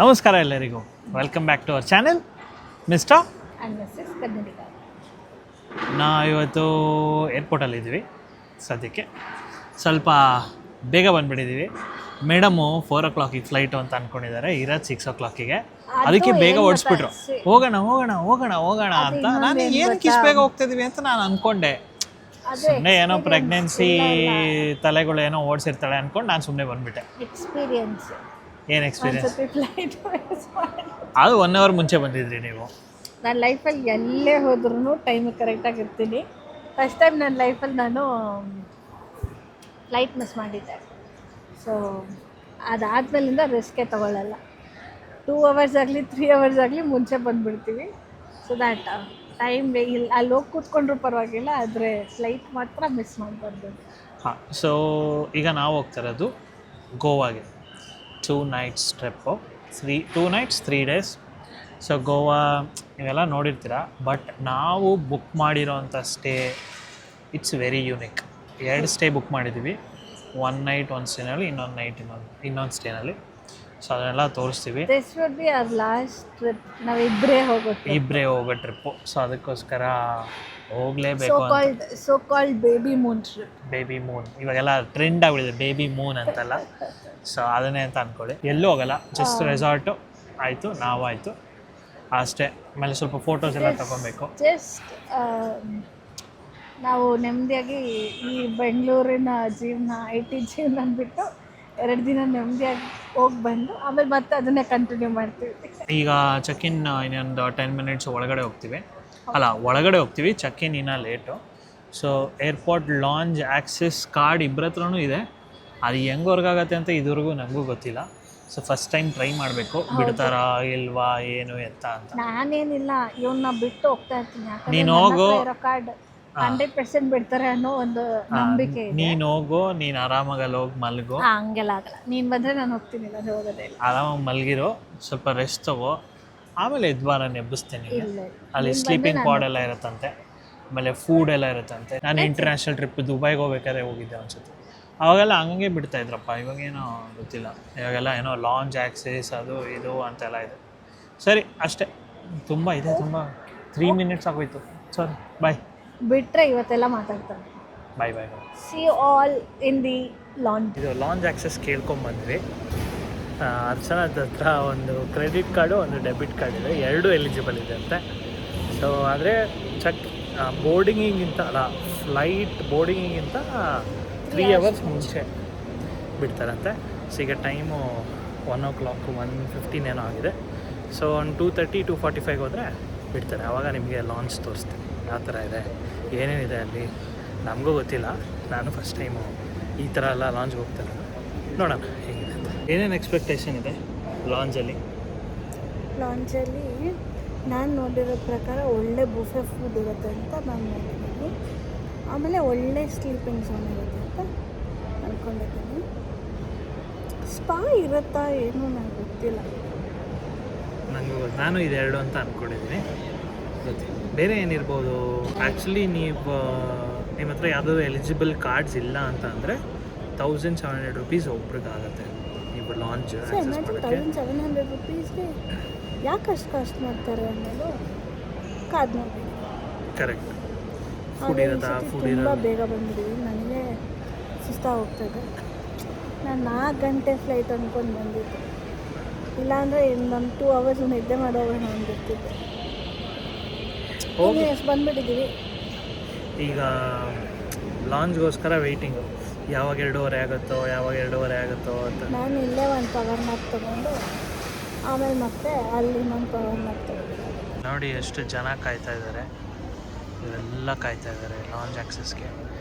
ನಮಸ್ಕಾರ ಎಲ್ಲರಿಗೂ, welcome back to our channel mister and missus Kannadiga. ನಾವು ಇವತ್ತು ಏರ್ಪೋರ್ಟಲ್ಲಿದ್ದೀವಿ. ಸದ್ಯಕ್ಕೆ ಸ್ವಲ್ಪ ಬೇಗ ಬಂದುಬಿಟ್ಟಿದ್ದೀವಿ. ಮೇಡಮು 4 o'clock ಫ್ಲೈಟು ಅಂತ ಅಂದ್ಕೊಂಡಿದ್ದಾರೆ, ಇರೋದು 6 o'clock. ಅದಕ್ಕೆ ಬೇಗ ಓಡಿಸ್ಬಿಟ್ರು. ಹೋಗೋಣ ಅಂತ ನಾನು ಏನಕ್ಕೆ ಇಷ್ಟು ಬೇಗ ಹೋಗ್ತಿದ್ದೀವಿ ಅಂತ ನಾನು ಅಂದ್ಕೊಂಡೆ. ಸುಮ್ಮನೆ ಏನೋ ಪ್ರೆಗ್ನೆನ್ಸಿ ತಲೆಗಳು ಏನೋ ಓಡಿಸಿರ್ತಾಳೆ ಅಂದ್ಕೊಂಡು ನಾನು ಸುಮ್ಮನೆ ಬಂದುಬಿಟ್ಟೆ. ಎಕ್ಸ್ಪೀರಿಯನ್ಸ್ ಏನು ಎಕ್ಸ್ಪೀರಿಯನ್ಸ್? ಫ್ಲೈಟ್ ಅದು 1 hour ಮುಂಚೆ ಬಂದಿದ್ರಿ ನೀವು. ನನ್ನ ಲೈಫಲ್ಲಿ ಎಲ್ಲೇ ಹೋದ್ರೂ ಟೈಮಿಗೆ ಕರೆಕ್ಟಾಗಿ ಇರ್ತೀನಿ. ಫಸ್ಟ್ ಟೈಮ್ ನನ್ನ ಲೈಫಲ್ಲಿ ನಾನು ಫ್ಲೈಟ್ ಮಿಸ್ ಮಾಡಿದ್ದೆ. ಸೊ ಅದಾದಮೇಲಿಂದ ರಿಸ್ಕೇ ತೊಗೊಳ್ಳಲ್ಲ. 2 hours ಆಗಲಿ 3 hours ಆಗಲಿ ಮುಂಚೆ ಬಂದುಬಿಡ್ತೀವಿ. ಸೊ ದ್ಯಾಟ್ ಟೈಮ್ ಇಲ್ಲಿ ಅಲ್ಲಿ ಹೋಗಿ ಕೂತ್ಕೊಂಡ್ರೂ ಪರವಾಗಿಲ್ಲ, ಆದರೆ ಫ್ಲೈಟ್ ಮಾತ್ರ ಮಿಸ್ ಮಾಡಬಾರ್ದು. ಹಾಂ, ಸೊ ಈಗ ನಾವು ಹೋಗ್ತಿರೋದು ಗೋವಾಗೆ. 2 nights trip, 2 nights 3 days. So Goa ನೀವೆಲ್ಲ ನೋಡಿರ್ತೀರ, ಬಟ್ ನಾವು ಬುಕ್ ಮಾಡಿರೋಂಥ stay it's very unique. 2 stay book ಮಾಡಿದ್ದೀವಿ. 1 night 1 ಸ್ಟೇನಲ್ಲಿ, ಇನ್ನೊಂದು ನೈಟ್ ಇನ್ನೊಂದು ಸ್ಟೇನಲ್ಲಿ. ಸೊ ಅದನ್ನೆಲ್ಲ ತೋರಿಸ್ತೀವಿ. This would be our last trip. ನಾವು ಇಬ್ಬರೇ ಹೋಗೋ ಟ್ರಿಪ್ಪು. ಸೊ ಅದಕ್ಕೋಸ್ಕರ ಹೋಗಲೇಬೇಕು. So called baby Moon trip. Baby Moon ಇವಾಗೆಲ್ಲ ಟ್ರೆಂಡ್ ಆಗಿಬಿಟ್ಟಿದೆ, ಬೇಬಿ ಮೂನ್ ಅಂತೆಲ್ಲ. ಸೊ ಅದನ್ನೇ ಅಂತ ಅಂದ್ಕೊಳ್ಳಿ. ಎಲ್ಲೂ ಹೋಗಲ್ಲ, ಜಸ್ಟ್ ರೆಸಾರ್ಟು ಆಯಿತು, ನಾವು ಆಯಿತು ಅಷ್ಟೇ. ಆಮೇಲೆ ಸ್ವಲ್ಪ ಫೋಟೋಸ್ ಎಲ್ಲ ತೊಗೊಬೇಕು. ಜಸ್ಟ್ ನಾವು ನೆಮ್ಮದಿಯಾಗಿ ಈ ಬೆಂಗಳೂರಿನ ಜೀವನ, IT ಜೀವನ ಬಿಟ್ಟು 2 ದಿನ ನೆಮ್ಮದಿಯಾಗಿ ಹೋಗಿ ಬಂದು ಆಮೇಲೆ ಮತ್ತೆ ಅದನ್ನೇ ಕಂಟಿನ್ಯೂ ಮಾಡ್ತೀವಿ. ಈಗ ಚೆಕ್ ಇನ್ ಇನ್ನೊಂದು 10 minutes ಒಳಗಡೆ ಹೋಗ್ತೀವಿ. ಚೆಕ್ ಇನ್ ಇನ್ನೂ late. So airport lounge access card ಇಬ್ಬರ ಹತ್ರನೂ ಇದೆ. ಅದು ಹೆಂಗೆ ವರ್ಗಾಗತ್ತೆ ಅಂತ ಇದುವರೆಗೂ ನನಗೂ ಗೊತ್ತಿಲ್ಲ. ಸೊ ಫಸ್ಟ್ ಟೈಮ್ ಟ್ರೈ ಮಾಡಬೇಕು, ಬಿಡ್ತಾರಾ ಇಲ್ವಾ ಏನು ಎತ್ತ ಅಂತ. ನಾನೇನಿಲ್ಲ, ಇವನ್ನ ಬಿಟ್ಟು ಹೋಗ್ತಾ ಇರ್ತೀನಿ. ನೀನು ಹೋಗು, ಕಾರ್ಡ್ 100% ಬಿಡ್ತಾರೆ ಅನ್ನೋ ಒಂದು ನಂಬಿಕೆ ಇದೆ. ನೀನು ಹೋಗು, ನೀನು ಆರಾಮಾಗಿ ಅಲ್ಲಿ ಹೋಗಿ ಮಲ್ಗು. ಹಂಗೆಲ್ಲ ಆಗಲ್ಲ, ನೀನು ಬಂದರೆ ನಾನು ಹೋಗ್ತೀನಿ, ಅದು ಹೋಗೋದೇ ಇಲ್ಲ. ಆರಾಮಾಗಿ ಮಲಗಿರೋ, ಸ್ವಲ್ಪ ರೆಸ್ಟ್ ತಗೋ, ಆಮೇಲೆ ಎದ್ವಾ ನಾನು ಎಬ್ಬಿಸ್ತೀನಿ. ಅಲ್ಲಿ ಸ್ಲೀಪಿಂಗ್ ಪಾಡ್ ಎಲ್ಲ ಇರುತ್ತಂತೆ, ಆಮೇಲೆ ಫುಡ್ ಎಲ್ಲ ಇರುತ್ತಂತೆ. ನಾನು ಇಂಟರ್ನ್ಯಾಷನಲ್ ಟ್ರಿಪ್ ದುಬೈಗೆ ಹೋಗ್ಬೇಕಾದ್ರೆ ಹೋಗಿದ್ದೆ ಅನ್ಸುತ್ತೆ. ಅವಾಗೆಲ್ಲ ಹಂಗೆ ಬಿಡ್ತಾ ಇದ್ರಪ್ಪ, ಇವಾಗೇನೋ ಗೊತ್ತಿಲ್ಲ. ಇವಾಗೆಲ್ಲ ಏನೋ ಲಾಂಜ್ ಆಕ್ಸೆಸ್ ಅದು ಇದು ಅಂತೆಲ್ಲ ಇದೆ. ಸರಿ ಅಷ್ಟೇ, ತುಂಬ 3 minutes ಆಗೋಯ್ತು. ಸಾರಿ, ಬಾಯ್. ಬಿಟ್ಟರೆ ಇವತ್ತೆಲ್ಲ ಮಾತಾಡ್ತಾರೆ. Bye. See all in the lounge. ಇದು ಲಾಂಜ್ ಆಕ್ಸೆಸ್ ಕೇಳ್ಕೊಂಬಂದ್ವಿ. ಅರ್ಚನಾದ ಹತ್ರ ಒಂದು ಕ್ರೆಡಿಟ್ ಕಾರ್ಡು, ಒಂದು ಡೆಬಿಟ್ ಕಾರ್ಡ್ ಇದೆ, 2 ಎಲಿಜಿಬಲ್ ಇದೆ ಅಂತೆ. ಸೊ ಆದರೆ ಬೋರ್ಡಿಂಗಿಗಿಂತ ಫ್ಲೈಟ್ ಬೋರ್ಡಿಂಗಿಗಿಂತ 3 hours ಮುಂಚೆ ಬಿಡ್ತಾರಂತೆ. ಸೊ ಈಗ ಟೈಮು 1 o'clock 1:15 ಏನೋ ಆಗಿದೆ. ಸೊ ಒಂದು 2:30 2:45 ಹೋದರೆ ಬಿಡ್ತಾರೆ. ಆವಾಗ ನಿಮಗೆ ಲಾಂಚ್ ತೋರಿಸ್ತೀನಿ ಯಾವ ಥರ ಇದೆ, ಏನೇನಿದೆ ಅಲ್ಲಿ. ನಮಗೂ ಗೊತ್ತಿಲ್ಲ, ನಾನು ಫಸ್ಟ್ ಟೈಮು ಈ ಥರ ಎಲ್ಲ ಲಾಂಚ್ಗೆ ಹೋಗ್ತಾರೆ. ನೋಡೋಣ ಹೇಗಿದೆ ಅಂತ. ಏನೇನು ಎಕ್ಸ್ಪೆಕ್ಟೇಷನ್ ಇದೆ ಲಾಂಚಲ್ಲಿ ನಾನು ನೋಡಿರೋ ಪ್ರಕಾರ ಒಳ್ಳೆ ಬುಫೆ ಫುಡ್ ಇರುತ್ತೆ ಅಂತ ನಾನು ನೋಡಿದ್ದೀನಿ. ಆಮೇಲೆ ಒಳ್ಳೆ ಸ್ಲೀಪಿಂಗ್ ಝೋನ್ ಇರುತ್ತೆ ಅಂತ ಅಂದ್ಕೊಂಡಿದ್ದೀನಿ. ಸ್ಪಾ ಇರುತ್ತಾ ಏನೂ ನನಗೆ ಗೊತ್ತಿಲ್ಲ. ನಾನು ಇದೆರಡು ಅಂತ ಅಂದ್ಕೊಂಡಿದ್ದೀನಿ. ಗೊತ್ತಿಲ್ಲ ಬೇರೆ ಏನಿರ್ಬೋದು. ಆ್ಯಕ್ಚುಲಿ ನಿಮ್ಮ ಹತ್ರ ಯಾವುದಾದ್ರು ಎಲಿಜಿಬಲ್ ಕಾರ್ಡ್ಸ್ ಇಲ್ಲ ಅಂತ ಅಂದರೆ 1,700 rupees ಒಬ್ರಿಗೆ ಆಗುತ್ತೆ. ನೀವು ಲಾಂಚ್ 1,700 rupeesಗೆ ಯಾಕೆ ಅಷ್ಟು ಕಾಸ್ಟ್ ಮಾಡ್ತಾರೆ ಅನ್ನೋದು ಕಾದು ನೋಡಿ. ಕರೆಕ್ಟ್. ಫುಡ್ ತುಂಬ ಬೇಗ ಬಂದ್ಬಿಟ್ಟಿದ್ವಿ, ನನಗೆ ಸುಸ್ತಾಗಿ ಹೋಗ್ತಾಯಿದೆ. ನಾನು 4 ಗಂಟೆ ಫ್ಲೈಟ್ ಅಂದ್ಕೊಂಡು ಬಂದಿದ್ದೆ. ಇಲ್ಲಾಂದರೆ ಇನ್ನೊಂದು 2 hours ನಿದ್ದೆ ಮಾಡೋವಾಗ ನಾನು ಬರ್ತಿದ್ದೆ. ಎಷ್ಟು ಬಂದುಬಿಟ್ಟಿದ್ದೀವಿ. ಈಗ ಲಾಂಚ್ಗೋಸ್ಕರ ವೆಯ್ಟಿಂಗು, ಯಾವಾಗ 2:30 ಆಗುತ್ತೋ ಅಂತ. ನಾನು ಇಲ್ಲೇ ಒಂದು ಪವರ್ ಮ್ಯಾಪ್ ತೊಗೊಂಡು ಆಮೇಲೆ ಮತ್ತೆ ಅಲ್ಲಿ ಇನ್ನೊಂದು ಪವರ್ ಮ್ಯಾಪ್ ತೊಗೊಂಡು. ನೋಡಿ ಎಷ್ಟು ಜನ ಕಾಯ್ತಾ ಇದ್ದಾರೆ, ಇವರೆಲ್ಲ ಕಾಯ್ತಾ ಇದ್ದಾರೆ ಲಾಂಚ್ ಆಕ್ಸೆಸ್ಗೆ.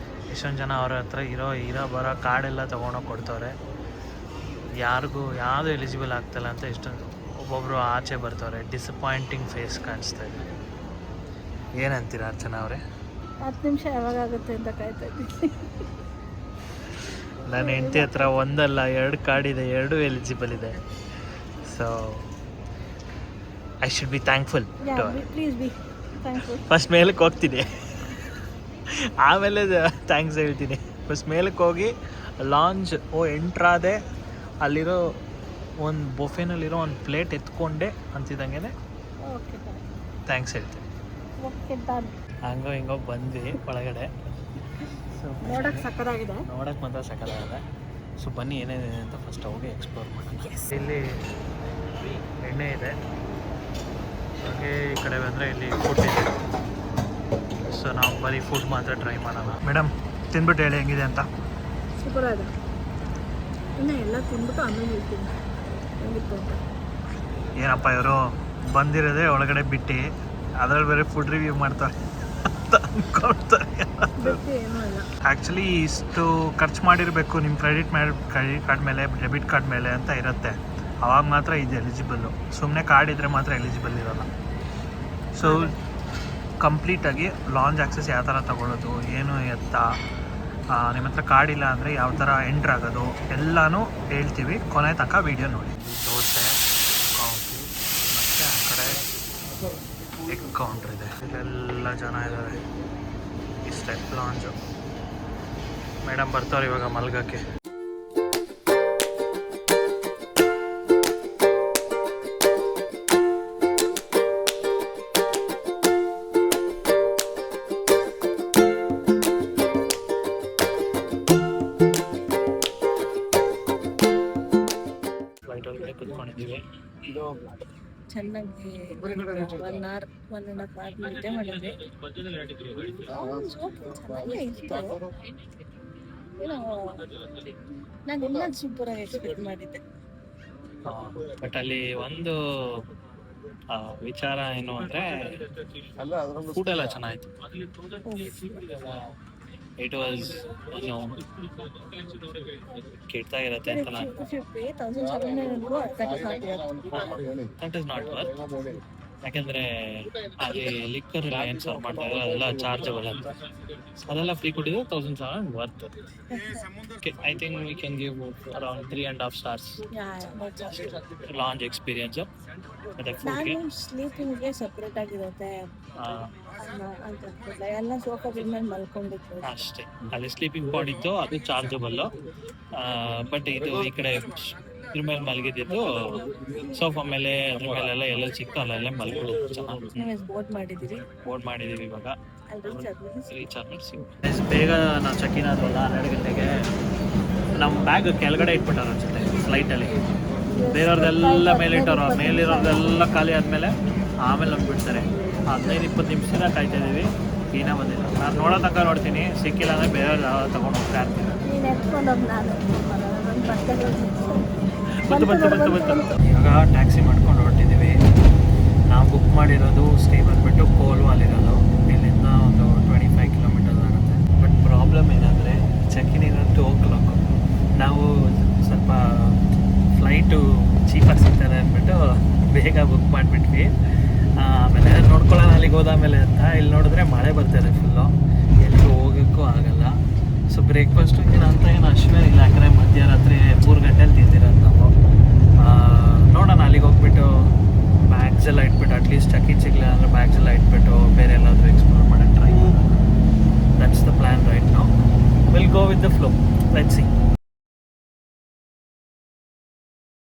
ಎಷ್ಟೊಂದು ಜನ ಅವ್ರ ಹತ್ರ ಇರೋ ಬರೋ ಕಾರ್ಡೆಲ್ಲ ತೊಗೊಂಡೋಗಿ ಕೊಡ್ತವ್ರೆ. ಯಾರಿಗೂ ಯಾವುದು ಎಲಿಜಿಬಲ್ ಆಗ್ತಾಯಿಲ್ಲ ಅಂತ ಎಷ್ಟೊಂದು ಒಬ್ಬೊಬ್ಬರು ಆಚೆ ಬರ್ತವ್ರೆ. ಡಿಸಪಾಯಿಂಟಿಂಗ್ ಫೇಸ್ ಕಾಣಿಸ್ತಾ ಇದೆ. ಏನಂತೀರ ಅರ್ಚನಾ ಅವರೇ? 10 ನಿಮಿಷ ಯಾವಾಗುತ್ತೆ ಅಂತ ಕಾಯ್ತಾ ಇದ್ದೀನಿ. ನನ್ನ ಹೆಂಡತಿ ಹತ್ರ 1 ಅಲ್ಲ 2 ಕಾರ್ಡ್ ಇದೆ, 2 ಎಲಿಜಿಬಲ್ ಇದೆ. So I should be thankful. Please be thankful. First ಮೇಲಕ್ಕೆ ಹೋಗ್ತೀನಿ, ಆಮೇಲೆ ಥ್ಯಾಂಕ್ಸ್ ಹೇಳ್ತೀನಿ. ಫಸ್ಟ್ ಮೇಲಕ್ಕೆ ಹೋಗಿ ಲಾಂಚ್ ಎಂಟ್ರಾದೆ ಅಲ್ಲಿರೋ ಒಂದು ಬೊಫೆನಲ್ಲಿರೋ ಒಂದು ಪ್ಲೇಟ್ ಎತ್ಕೊಂಡೆ ಅಂತಿದ್ದಂಗೆ ಓಕೆ ಥ್ಯಾಂಕ್ಸ್ ಹೇಳ್ತೀನಿ. Okay done. ಹಂಗೋ ಹಿಂಗೋ ಬಂದ್ವಿ ಒಳಗಡೆ. ಸೊ ನೋಡೋಕ್ಕೆ ಸಕ್ಕತ್ತಾಗಿದೆ. ನೋಡೋಕ್ಕೆ ಮಾತ್ರ ಸಕ್ಕತ್ತಾಗಿದೆ. ಸೊ ಬನ್ನಿ ಏನೇನಿದೆ ಅಂತ ಫಸ್ಟ್ ಹೋಗಿ ಎಕ್ಸ್ಪ್ಲೋರ್ ಮಾಡೋಣ. ಇಲ್ಲಿ ಎಣ್ಣೆ ಇದೆ, ಹಾಗೆ ಈ ಕಡೆ ಬಂದರೆ ಇಲ್ಲಿ ಫುಡ್ ಇದೆ. ಸೊ ನಾವು ಬರೀ ಫುಡ್ ಮಾತ್ರ ಟ್ರೈ ಮಾಡೋಣ. ಮೇಡಮ್ ತಿಂದ್ಬಿಟ್ಟು ಹೇಳಿ ಹೆಂಗಿದೆ ಅಂತ. ಸೂಪರ್ ಇದೆ. ಇನ್ನು ಎಲ್ಲ ತಿಂದ್ಬಿಟ್ಟು ಆಮೇಲೆ ಹೇಳ್ತೀನಿ ಹೆಂಗಿತ್ತು ಅಂತ. ಏನಪ್ಪ ಇವರು ಬಂದಿರೋದೇ ಒಳಗಡೆ ಬಿಟ್ಟು ಅದ್ರಲ್ಲಿ ಬೇರೆ ಫುಡ್ ರಿವ್ಯೂ ಮಾಡ್ತಾರೆ ಅಂತ ಅಂದ್ಕೊಳ್ತಾರೆ. ಏನೂ ಇಲ್ಲ. ಆ್ಯಕ್ಚುಲಿ ಇಷ್ಟು ಖರ್ಚು ಮಾಡಿರಬೇಕು ನಿಮ್ಮ ಕ್ರೆಡಿಟ್ ಕಾರ್ಡ್ ಮೇಲೆ, ಡೆಬಿಟ್ ಕಾರ್ಡ್ ಮೇಲೆ ಅಂತ ಇರುತ್ತೆ. ಅವಾಗ ಮಾತ್ರ ಇದು ಎಲಿಜಿಬಲ್ಲು. ಸುಮ್ಮನೆ ಕಾರ್ಡ್ ಇದ್ದರೆ ಮಾತ್ರ ಎಲಿಜಿಬಲ್ ಇರೋಲ್ಲ. ಸೊ ಕಂಪ್ಲೀಟಾಗಿ ಲಾಂಜ್ ಆಕ್ಸೆಸ್ ಯಾವ ಥರ ತೊಗೊಳ್ಳೋದು, ಏನು ಎತ್ತ, ನಿಮ್ಮ ಹತ್ರ ಕಾರ್ಡ್ ಇಲ್ಲ ಅಂದರೆ ಯಾವ ಥರ ಎಂಟ್ರ್ ಆಗೋದು ಎಲ್ಲನೂ ಹೇಳ್ತೀವಿ. ಕೊನೆ ತನಕ ವೀಡಿಯೋ ನೋಡಿ. ದೋಸೆ, ಕಾಫಿ ಮತ್ತು ಆ ಕಡೆ ಎಗ್ ಕೌಂಟ್ರ್ ಇದೆ. ಇಲ್ಲೆಲ್ಲ ಜನ ಇದ್ದಾರೆ. ಇಷ್ಟೇ ಲಾಂಜು. ಮೇಡಮ್ ಬರ್ತಾರೆ ಇವಾಗ ಮಲ್ಗಕ್ಕೆ. ಫ್ಲೈಟ್ ಒಳಗಡೆ ಕುತ್ಕೊಂಡಿದ್ದೀವಿ. ಚೆನ್ನಾಗಿ 1 hour 1.5 hour ನಿದ್ದೆ ಮಾಡಿದ್ವಿ. ಚೆನ್ನಾಗೇ ಇತ್ತು. ಏನೋ ನಾನು ಎಲ್ಲ ಸೂಪರಾಗಿ ಎಕ್ಸ್ಪೆಕ್ಟ್ ಮಾಡಿದ್ದೆ. ಬಟ್ ಅಲ್ಲಿ ಒಂದು ವಿಚಾರ ಏನು ಅಂದರೆ ಫುಡ್ ಎಲ್ಲ ಚೆನ್ನಾಗಿತ್ತು. ಇಟ್ ವಾಸ್ ಕೆಡ್ತಾ ಇರುತ್ತೆ ಅಂತ ನಾನು. That is not worth. ಯಾಕೆಂದರೆ ಅಲ್ಲಿ ಲಿಕ್ಕರ್ ಏನು ಸರ್ವ್ ಮಾಡ್ತಾರೆ ಅದೆಲ್ಲ ಚಾರ್ಜಬಲ್ ಅಂತ. ಅದೆಲ್ಲ ಫ್ರೀ ಕೊಟ್ಟಿದ್ದು 1,700 worth. I think we can give around 3.5 stars lounge experience. ಮತ್ತು ಫುಡ್ಗೆ ಸ್ಲೀಪಿಂಗ್ಗೆ ಸಪ್ರೇಟ್ ಆಗಿರುತ್ತೆ ಎಲ್ಲ ಸೋಫಾಗಳ ಮೇಲೆ ಮಲ್ಕೊಂಡಿತ್ತು ಅಷ್ಟೇ. ಅಲ್ಲಿ ಸ್ಲೀಪಿಂಗ್ ಪಾಡ್ ಇತ್ತು, ಅದು ಚಾರ್ಜಬಲ್ಲು. ಬಟ್ ಇದು ಈ ಕಡೆ ಇದ್ರ ಮೇಲೆ ಮಲಗಿದ್ದು ಸೋಫಾ ಮೇಲೆ ಅದ್ರ ಮೇಲೆಲ್ಲ ಎಲ್ಲೆಲ್ಲಿ ಸಿಕ್ತು ಅಲ್ಲೆಲ್ಲ ಮಲ್ಕೊಳ್ಳೋದು. ಚೆನ್ನಾಗಿ ಬೋಟ್ ಮಾಡಿದ್ದೀವಿ ಇವಾಗ. ರೀಚ್ ಆದ್ಮೇಲೆ ಬೇಗ ನಾವು ಚೆಕ್ ಇನ್ ಆದ್ವಲ್ಲ 12 ಗಂಟೆಗೆ. ನಮ್ಮ ಬ್ಯಾಗ್ ಕೆಳಗಡೆ ಇಟ್ಬಿಟ್ಟಾರ ಅನ್ಸುತ್ತೆ ಫ್ಲೈಟಲ್ಲಿ. ಬೇರೆಯವ್ರದ್ದೆಲ್ಲ ಮೇಲಿಟ್ಟವ್ರು. ಮೇಲಿರೋದೆಲ್ಲ ಖಾಲಿ ಆದಮೇಲೆ ಆಮೇಲೆ ನಮ್ಗೆ ಬಿಡ್ತಾರೆ. 15-20 ನಿಮಿಷದ ಕಾಯ್ತಾ ಇದ್ದೀವಿ, ಏನೋ ಬಂದಿಲ್ಲ. ನಾನು ನೋಡೋ ತನಕ ನೋಡ್ತೀನಿ, ಸಿಕ್ಕಿಲ್ಲ ಅಂದರೆ ಬೇರೆ ತೊಗೊಂಡು ಹೋಗ್ತಾ ಇರ್ತೀನಿ. ಬಂತು. ಇವಾಗ ಟ್ಯಾಕ್ಸಿ ಮಾಡ್ಕೊಂಡು ಹೊರಟಿದ್ದೀವಿ. ನಾವು ಬುಕ್ ಮಾಡಿರೋದು ಸ್ಟೇ ಬಂದುಬಿಟ್ಟು ಕೋಲ್ವಾಲಿರೋದು. ಇಲ್ಲಿಂದ ಒಂದು 25 ಕಿಲೋಮೀಟರ್ಸ್ ಆಗುತ್ತೆ. ಬಟ್ ಪ್ರಾಬ್ಲಮ್ ಏನಂದರೆ ಚೆಕ್ ಇನ್ 2 o'clock. ನಾವು ಸ್ವಲ್ಪ ಫ್ಲೈಟು ಚೀಪಾಗಿ ಸಿಗ್ತಾರೆ ಅಂದ್ಬಿಟ್ಟು ಬೇಗ ಬುಕ್ ಮಾಡಿಬಿಟ್ವಿ. ಆಮೇಲೆ ನೋಡ್ಕೊಳ್ಳೋಣ ಅಲ್ಲಿಗೆ ಹೋದಾಮೇಲೆ ಅಂತ. ಇಲ್ಲಿ ನೋಡಿದ್ರೆ ಮಳೆ ಬರ್ತಾಯಿದೆ ಫುಲ್ಲು, ಎಲ್ಲಿಗೂ ಹೋಗೋಕ್ಕೂ ಆಗಲ್ಲ. ಸೊ ಬ್ರೇಕ್ಫಾಸ್ಟು ಅಂತ ಏನು ಅಷ್ಟೇನಿಲ್ಲ, ಯಾಕಂದರೆ ಮಧ್ಯರಾತ್ರಿ 3 ಗಂಟೆಲಿ ತಿಂದಿರೋದು ನಾವು. ನೋಡೋಣ ಅಲ್ಲಿಗೆ ಹೋಗ್ಬಿಟ್ಟು ಬ್ಯಾಗ್ಸ್ ಎಲ್ಲ ಇಟ್ಬಿಟ್ಟು, ಅಟ್ಲೀಸ್ಟ್ ಚೆಕ್ ಇನ್ ಸಿಗಲಿಲ್ಲ ಅಂದರೆ ಬ್ಯಾಗ್ಸ್ ಎಲ್ಲ ಇಟ್ಬಿಟ್ಟು ಬೇರೆ ಎಲ್ಲಾದರೂ ಎಕ್ಸ್ಪ್ಲೋರ್ ಮಾಡೋಕ್ಕೆ ಟ್ರೈ ಮಾಡೋಣ. That's the plan right now. Will go with the flow. Let's see.